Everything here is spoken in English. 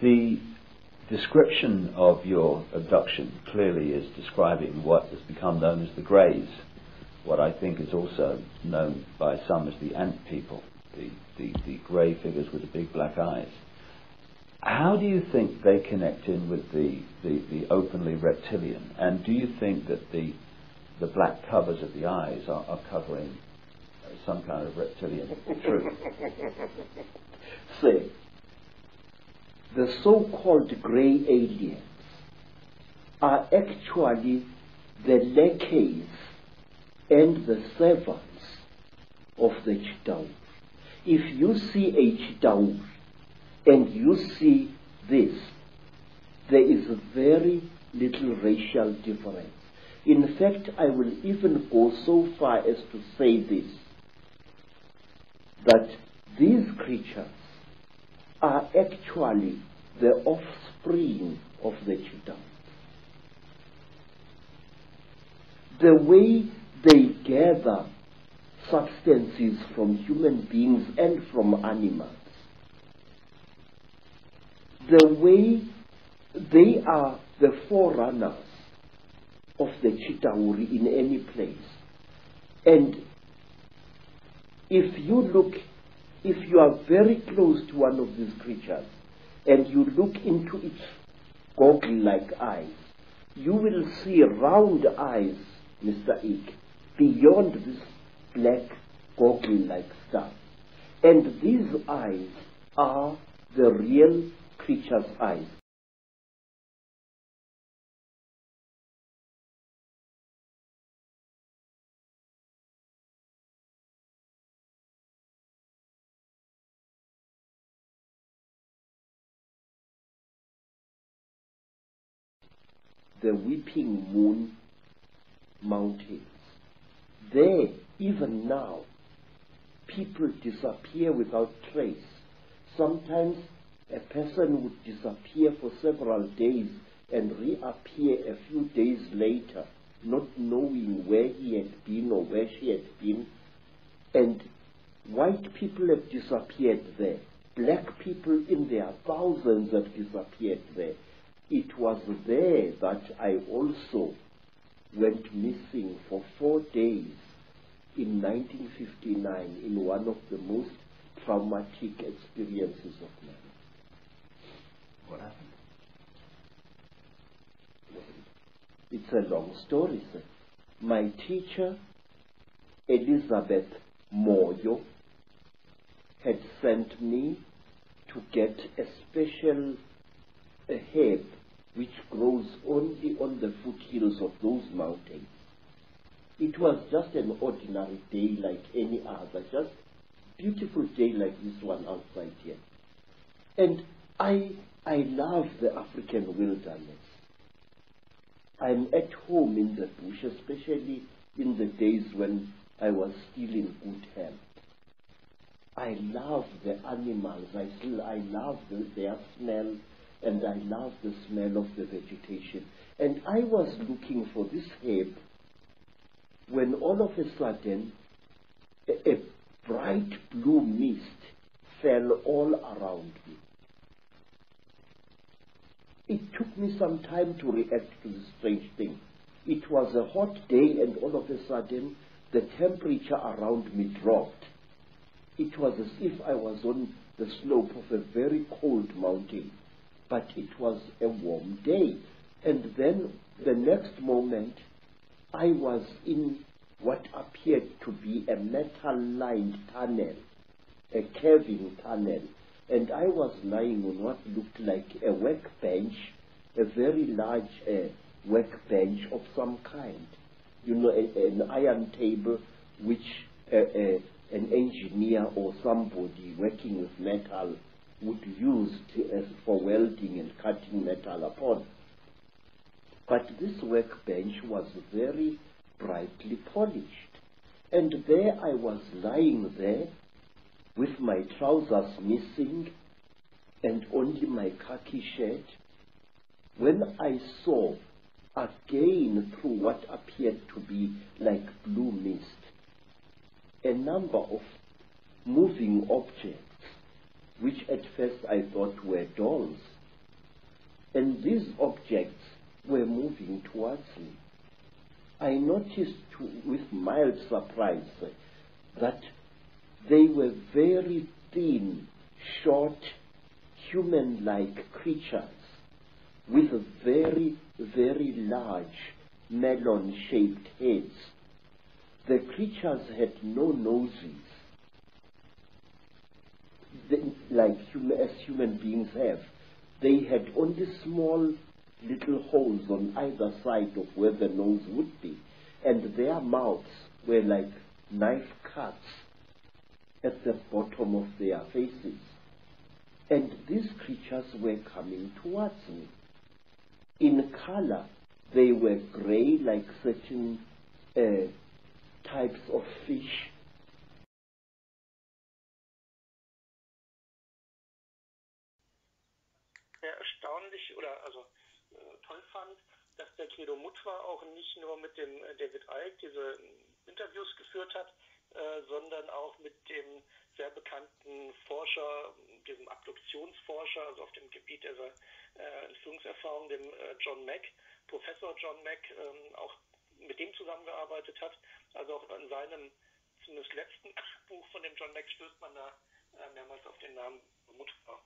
The description of your abduction clearly is describing what has become known as the Greys, what I think is also known by some as the ant people, the grey figures with the big black eyes. How do you think they connect in with the openly reptilian? And do you think that the black covers of the eyes are covering some kind of reptilian truth? Say, the so-called grey aliens are actually the lackeys and the servants of the Chitauri. If you see a Chitauri and you see this, there is very little racial difference. In fact, I will even go so far as to say this, that these creatures are actually the offspring of the Chitauri. The way they gather substances from human beings and from animals, the way they are the forerunners of the Chitauri in any place. And if you are very close to one of these creatures and you look into its goggle-like eyes, you will see round eyes, Mr. Icke, beyond this black goggle-like stuff. And these eyes are the real creature's eyes. The Weeping Moon Mountains. There, even now, people disappear without trace. Sometimes a person would disappear for several days and reappear a few days later, not knowing where he had been or where she had been. And white people have disappeared there. Black people in their thousands have disappeared there. It was there that I also went missing for 4 days in 1959 in one of the most traumatic experiences of my life. What happened? It's a long story, sir. My teacher, Elizabeth Moyo, had sent me to get a special herb which grows only on the foothills of those mountains. It was just an ordinary day like any other, just beautiful day like this one outside here. And I love the African wilderness. I'm at home in the bush, especially in the days when I was still in good health. I love the animals. I love their smell, and I love the smell of the vegetation. And I was looking for this herb when all of a sudden a bright blue mist fell all around me. It took me some time to react to this strange thing. It was a hot day, and all of a sudden the temperature around me dropped. It was as if I was on the slope of a very cold mountain, but it was a warm day. And then the next moment I was in what appeared to be a metal-lined tunnel, a caving tunnel, and I was lying on what looked like a workbench, a very large workbench of some kind. You know, an iron table which an engineer or somebody working with metal would use for welding and cutting metal upon. But this workbench was very brightly polished. And there I was lying there with my trousers missing and only my khaki shirt, when I saw again through what appeared to be like blue mist a number of moving objects, which at first I thought were dolls, and these objects were moving towards me. I noticed with mild surprise that they were very thin, short, human-like creatures with very, very large melon-shaped heads. The creatures had no noses, as human beings have. They had only small little holes on either side of where the nose would be, and their mouths were like knife cuts at the bottom of their faces. And these creatures were coming towards me. In color, they were gray, like certain types of fish. Sehr erstaunlich oder toll fand, dass der Credo Mutwa auch nicht nur mit dem David Icke diese Interviews geführt hat, sondern auch mit dem sehr bekannten Forscher, diesem Abduktionsforscher, also auf dem Gebiet dieser Entführungserfahrung, dem John Mack, Professor John Mack, auch mit dem zusammengearbeitet hat. Also auch in seinem zumindest letzten Buch von dem John Mack stößt man da mehrmals auf den Namen Mutwa.